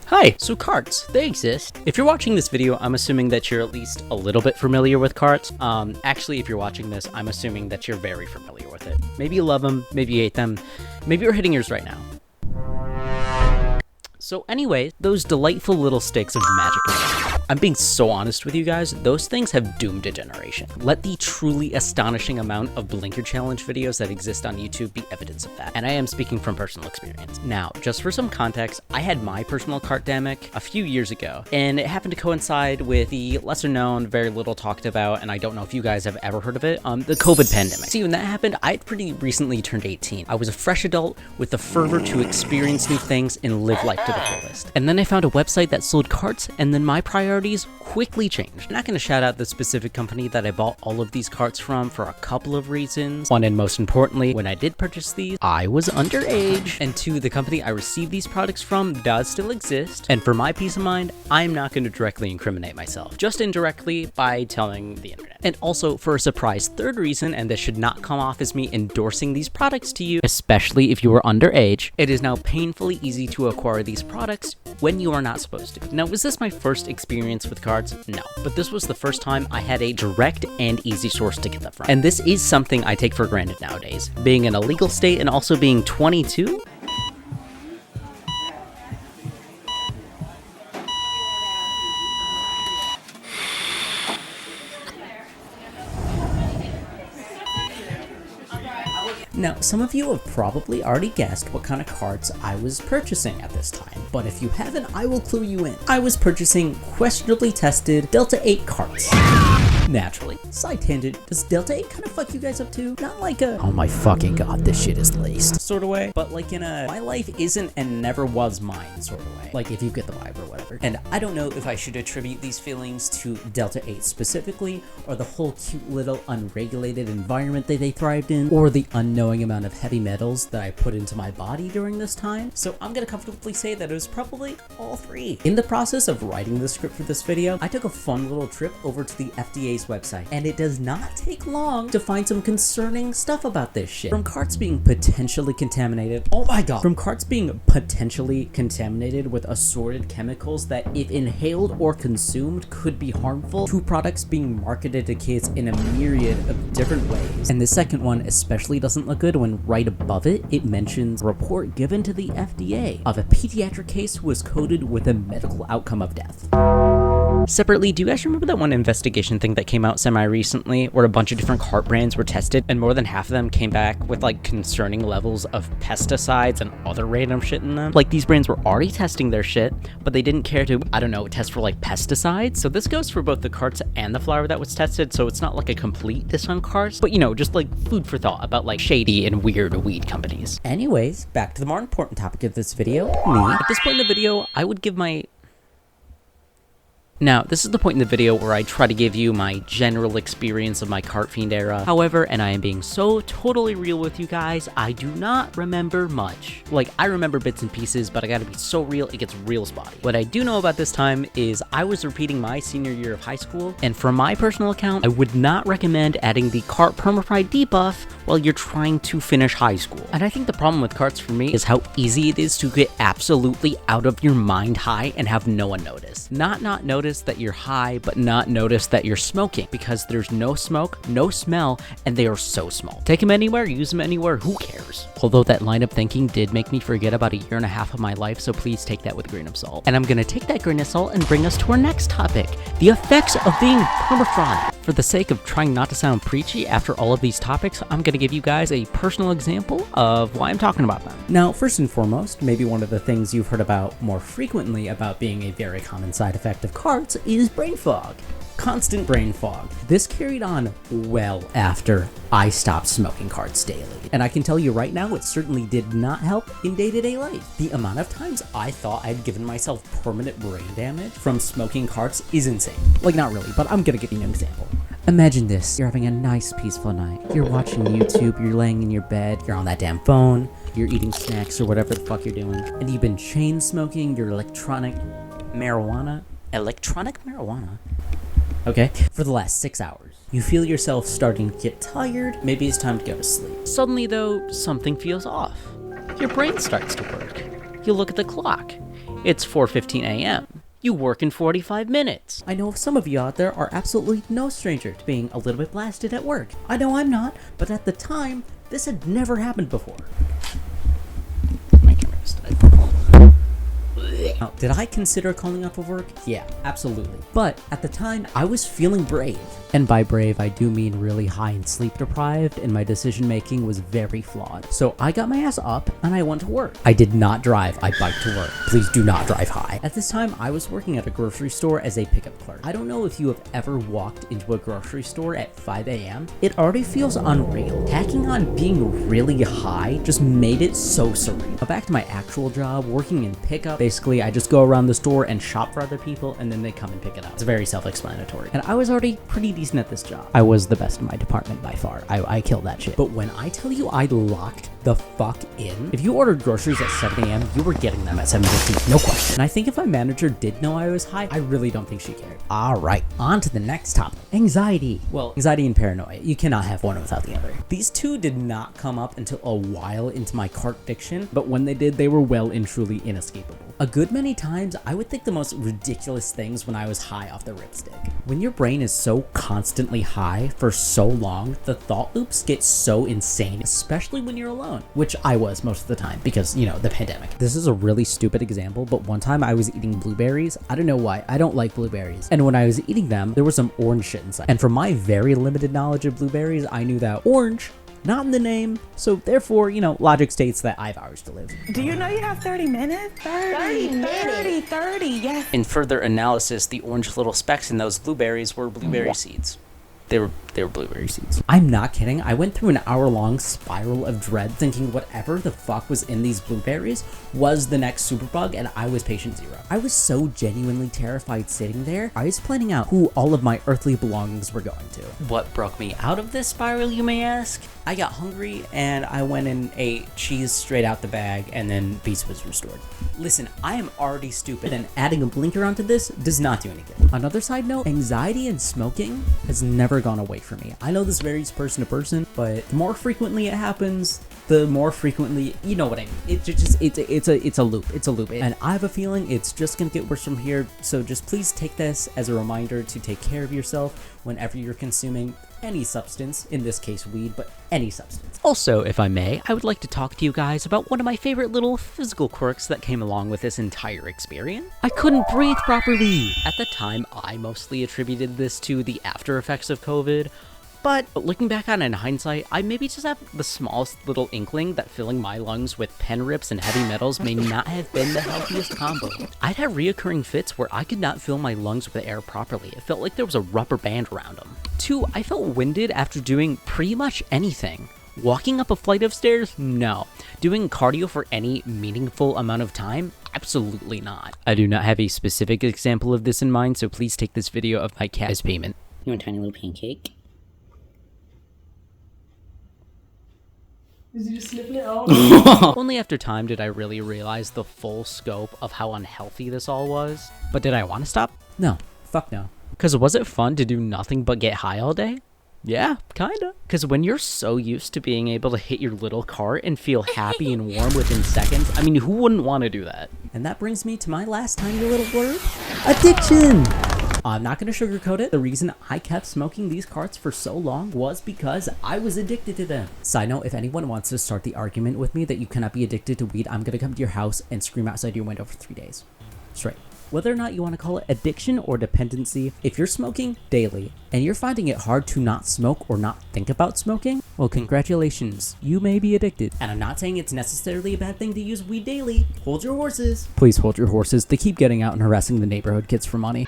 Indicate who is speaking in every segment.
Speaker 1: Hi! So carts, they exist. If you're watching this video, I'm assuming that you're at least a little bit familiar with carts. Actually, if you're watching this, I'm assuming that you're very familiar with it. Maybe you love them, maybe you hate them, maybe you're hitting yours right now. So anyway, those delightful little sticks of magic. I'm being so honest with you guys, those things have doomed a generation. Let the truly astonishing amount of Blinker Challenge videos that exist on YouTube be evidence of that. And I am speaking from personal experience. Now, just for some context, I had my personal CARTDEMIC a few years ago, and it happened to coincide with the lesser known, very little talked about, and I don't know if you guys have ever heard of it, the COVID pandemic. See, when that happened, I'd pretty recently turned 18. I was a fresh adult with the fervor to experience new things and live life to the fullest. And then I found a website that sold carts, and then my priorities quickly changed. I'm not going to shout out the specific company that I bought all of these carts from for a couple of reasons. One, and most importantly, when I did purchase these, I was underage. And two, the company I received these products from does still exist. And for my peace of mind, I'm not going to directly incriminate myself, just indirectly by telling the internet. And also for a surprise third reason, and this should not come off as me endorsing these products to you, especially if you are underage, it is now painfully easy to acquire these products when you are not supposed to. Now, was this my first experience with cards? No, but this was the first time I had a direct and easy source to get them from. And this is something I take for granted nowadays, being in a legal state and also being 22. Now, some of you have probably already guessed what kind of carts I was purchasing at this time, but if you haven't, I will clue you in. I was purchasing questionably tested Delta 8 carts. Naturally. Side tangent, does Delta 8 kind of fuck you guys up too? Not like a, oh my fucking god, this shit is laced sort of way, but like in a, my life isn't and never was mine sort of way. Like if you get the vibe or whatever. And I don't know if I should attribute these feelings to Delta 8 specifically, or the whole cute little unregulated environment that they thrived in, or the unknowing amount of heavy metals that I put into my body during this time. So I'm gonna comfortably say that it was probably all three. In the process of writing the script for this video, I took a fun little trip over to the FDA's website, and it does not take long to find some concerning stuff about this shit. From carts being potentially contaminated, oh my god, from carts being potentially contaminated with assorted chemicals that if inhaled or consumed could be harmful, to products being marketed to kids in a myriad of different ways. And the second one especially doesn't look good when right above it, it mentions a report given to the FDA of a pediatric case who was coded with a medical outcome of death. Separately, do you guys remember that one investigation thing that came out semi-recently where a bunch of different cart brands were tested and more than half of them came back with like concerning levels of pesticides and other random shit in them? Like these brands were already testing their shit, but they didn't care to, I don't know, test for like pesticides. So this goes for both the carts and the flour that was tested, so it's not like a complete diss on carts, but you know, just like food for thought about like shady and weird weed companies. Anyways, back to the more important topic of this video, me. At this point in the video, I would give my... Now, this is the point in the video where I try to give you my general experience of my cart fiend era. However, and I am being so totally real with you guys, I do not remember much. Like, I remember bits and pieces, but I gotta be so real, it gets real spotty. What I do know about this time is I was repeating my senior year of high school, and from my personal account, I would not recommend adding the cart permapride debuff while you're trying to finish high school. And I think the problem with carts for me is how easy it is to get absolutely out of your mind high and have no one notice. Not notice that you're high, but not notice that you're smoking, because there's no smoke, no smell, and they are so small. Take them anywhere, use them anywhere, who cares? Although that line of thinking did make me forget about a year and a half of my life, so please take that with a grain of salt. And I'm gonna take that grain of salt and bring us to our next topic, the effects of being permafrost. For the sake of trying not to sound preachy after all of these topics, I'm gonna give you guys a personal example of why I'm talking about them. Now, first and foremost, maybe one of the things you've heard about more frequently about being a very common side effect of carts is brain fog. Constant brain fog. This carried on well after I stopped smoking carts daily. And I can tell you right now, it certainly did not help in day-to-day life. The amount of times I thought I'd given myself permanent brain damage from smoking carts is insane. Like, not really, but I'm gonna give you an example. Imagine this, you're having a nice peaceful night. You're watching YouTube, you're laying in your bed, you're on that damn phone, you're eating snacks or whatever the fuck you're doing, and you've been chain smoking your electronic marijuana, okay, for the last 6 hours. You feel yourself starting to get tired, maybe it's time to go to sleep. Suddenly though, something feels off. Your brain starts to work. You look at the clock. It's 4:15 a.m. You work in 45 minutes. I know some of you out there are absolutely no stranger to being a little bit blasted at work. I know I'm not, but at the time, this had never happened before. My camera just died. Now, did I consider calling off of work? Yeah, absolutely. But at the time, I was feeling brave. And by brave, I do mean really high and sleep deprived, and my decision making was very flawed. So I got my ass up and I went to work. I did not drive, I biked to work. Please do not drive high. At this time, I was working at a grocery store as a pickup clerk. I don't know if you have ever walked into a grocery store at 5 a.m. It already feels unreal. Tacking on being really high just made it so surreal. Now back to my actual job, working in pickup. Basically, I just go around the store and shop for other people, and then they come and pick it up. It's very self-explanatory. And I was already pretty decent at this job. I was the best in my department by far. I killed that shit. But when I tell you I locked the fuck in, if you ordered groceries at 7 a.m., you were getting them at 7:15, no question. And I think if my manager did know I was high, I really don't think she cared. All right, on to the next topic. Anxiety. Well, anxiety and paranoia. You cannot have one without the other. These two did not come up until a while into my cart diction, but when they did, they were well and truly inescapable. A good many times, I would think the most ridiculous things when I was high off the ripstick. When your brain is so constantly high for so long, the thought loops get so insane, especially when you're alone, which I was most of the time because, you know, the pandemic. This is a really stupid example, but one time I was eating blueberries. I don't know why. I don't like blueberries. And when I was eating them, there was some orange shit inside. And from my very limited knowledge of blueberries, I knew that orange, not in the name, so therefore, you know, logic states that I have hours to live.
Speaker 2: Do you know you have 30 minutes? 30, yes.
Speaker 1: In further analysis, the orange little specks in those blueberries were blueberry seeds. They were blueberry seeds. I'm not kidding. I went through an hour-long spiral of dread thinking whatever the fuck was in these blueberries was the next superbug, and I was patient zero. I was so genuinely terrified sitting there. I was planning out who all of my earthly belongings were going to. What broke me out of this spiral, you may ask? I got hungry and I went and ate cheese straight out the bag, and then peace was restored. Listen, I am already stupid, and adding a blinker onto this does not do any good. Another side note, anxiety and smoking has never gone away from me. I know this varies person to person, but the more frequently it happens, the more frequently, you know what I mean. It's a loop. It's a loop. And I have a feeling it's just gonna get worse from here. So just please take this as a reminder to take care of yourself whenever you're consuming any substance, in this case weed, but any substance. Also, if I may, I would like to talk to you guys about one of my favorite little physical quirks that came along with this entire experience. I couldn't breathe properly. At the time, I mostly attributed this to the after effects of COVID, but looking back on it in hindsight, I maybe just have the smallest little inkling that filling my lungs with pen rips and heavy metals may not have been the healthiest combo. I'd have reoccurring fits where I could not fill my lungs with air properly. It felt like there was a rubber band around them. 2, I felt winded after doing pretty much anything. Walking up a flight of stairs? No. Doing cardio for any meaningful amount of time? Absolutely not. I do not have a specific example of this in mind, so please take this video of my cat as payment. You want a tiny little pancake?
Speaker 2: Is he just sniffing it out?
Speaker 1: Only after time did I really realize the full scope of how unhealthy this all was. But did I want to stop? No. Fuck no. Because was it fun to do nothing but get high all day? Yeah, kinda. Because when you're so used to being able to hit your little cart and feel happy and warm within seconds, I mean, who wouldn't want to do that? And that brings me to my last tiny little word, addiction. I'm not going to sugarcoat it. The reason I kept smoking these carts for so long was because I was addicted to them. Side note, if anyone wants to start the argument with me that you cannot be addicted to weed, I'm going to come to your house and scream outside your window for 3 days. Straight. Whether or not you want to call it addiction or dependency, if you're smoking daily and you're finding it hard to not smoke or not think about smoking, well, congratulations, you may be addicted. And I'm not saying it's necessarily a bad thing to use weed daily. Hold your horses. Please hold your horses. They keep getting out and harassing the neighborhood kids for money.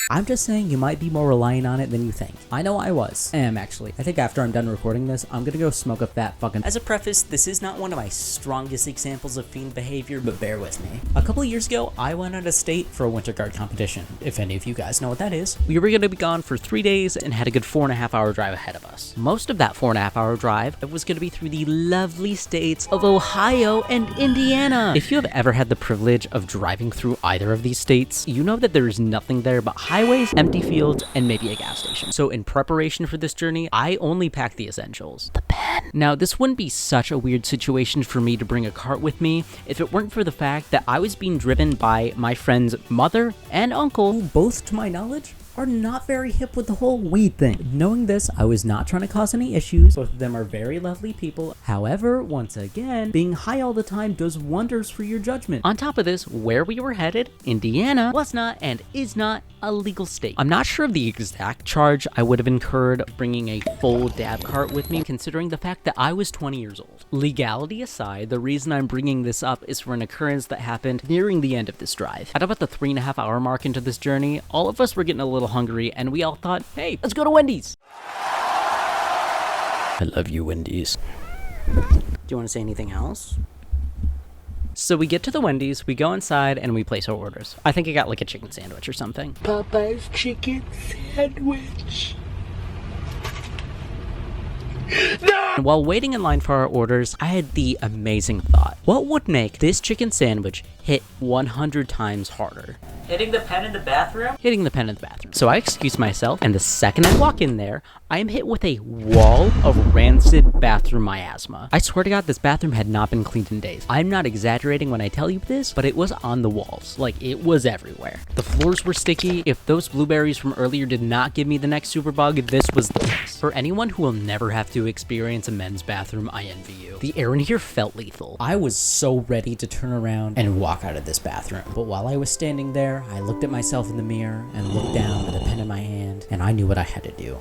Speaker 1: I'm just saying you might be more reliant on it than you think. I know I was. I am actually. I think after I'm done recording this, I'm gonna go smoke a fat fucking... As a preface, this is not one of my strongest examples of fiend behavior, but bear with me. A couple of years ago, I went out of state for a winter guard competition, if any of you guys know what that is. We were gonna be gone for 3 days and had a good 4.5 hour drive ahead of us. Most of that 4.5 hour drive was gonna be through the lovely states of Ohio and Indiana. If you have ever had the privilege of driving through either of these states, you know that there is nothing there but highways highways, empty fields, and maybe a gas station. So in preparation for this journey, I only packed the essentials. The pen. Now, this wouldn't be such a weird situation for me to bring a cart with me if it weren't for the fact that I was being driven by my friend's mother and uncle, who both, to my knowledge, are not very hip with the whole weed thing. Knowing this, I was not trying to cause any issues. Both of them are very lovely people. However, once again, being high all the time does wonders for your judgment. On top of this, where we were headed, Indiana, was not and is not a legal state. I'm not sure of the exact charge I would have incurred bringing a full dab cart with me, considering the fact that I was 20 years old. Legality aside, the reason I'm bringing this up is for an occurrence that happened nearing the end of this drive. At about the 3.5 hour mark into this journey, all of us were getting a little hungry, and we all thought, hey, let's go to Wendy's. I love you, Wendy's. Do you want to say anything else? So we get to the Wendy's, we go inside, and we place our orders. I think I got like a chicken sandwich or something.
Speaker 2: Popeye's chicken sandwich.
Speaker 1: And while waiting in line for our orders, I had the amazing thought. What would make this chicken sandwich hit 100 times harder? Hitting the pen in the bathroom? Hitting the pen in the bathroom. So I excuse myself, and the second I walk in there, I am hit with a wall of rancid bathroom miasma. I swear to God, this bathroom had not been cleaned in days. I'm not exaggerating when I tell you this, but it was on the walls. Like, it was everywhere. The floors were sticky. If those blueberries from earlier did not give me the next super bug, this was the place. For anyone who will never have to experience a men's bathroom, I envy you. The air in here felt lethal. I was so ready to turn around and walk out of this bathroom. But while I was standing there, I looked at myself in the mirror and looked down at the pen in my hand, and I knew what I had to do.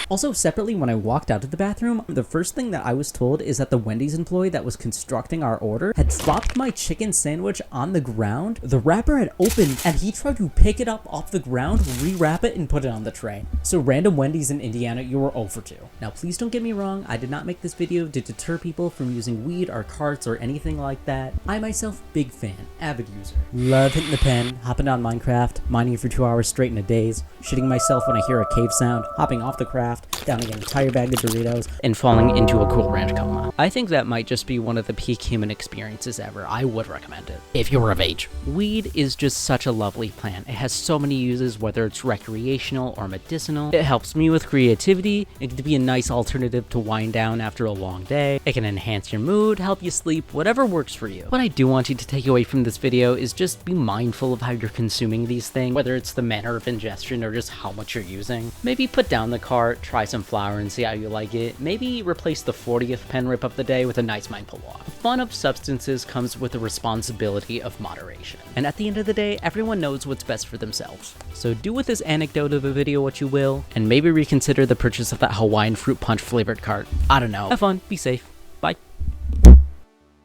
Speaker 1: Also, separately, when I walked out of the bathroom, the first thing that I was told is that the Wendy's employee that was constructing our order had dropped my chicken sandwich on the ground. The wrapper had opened, and he tried to pick it up off the ground, rewrap it, and put it on the tray. So random Wendy's in Indiana, you were 0 for 2. Now, please don't get me wrong, I did not make this video to deter people from using weed or carts or anything like that. I myself, big fan, avid user. Love hitting the pen, hopping on Minecraft, mining for 2 hours straight in a daze, shitting myself when I hear a cave sound, hopping off the craft, downing an entire bag of Doritos, and falling into a Cool Ranch coma. I think that might just be one of the peak human experiences ever. I would recommend it, if you're of age. Weed is just such a lovely plant. It has so many uses, whether it's recreational or medicinal. It helps me with creativity. It can be a nice alternative to wind down after a long day. It can enhance your mood, help you sleep, whatever works for you. What I do want you to take away from this video is just be mindful of how you're consuming these things, whether it's the manner of ingestion or just how much you're using. Maybe put down the cart, try some flour and see how you like it. Maybe replace the 40th pen rip of the day with a nice mindful walk. The fun of substances comes with the responsibility of moderation. And at the end of the day, everyone knows what's best for themselves. So do with this anecdote of a video what you will, and maybe reconsider the purchase of that Hawaiian fruit punch flavored cart. I don't know. Have fun, be safe, bye.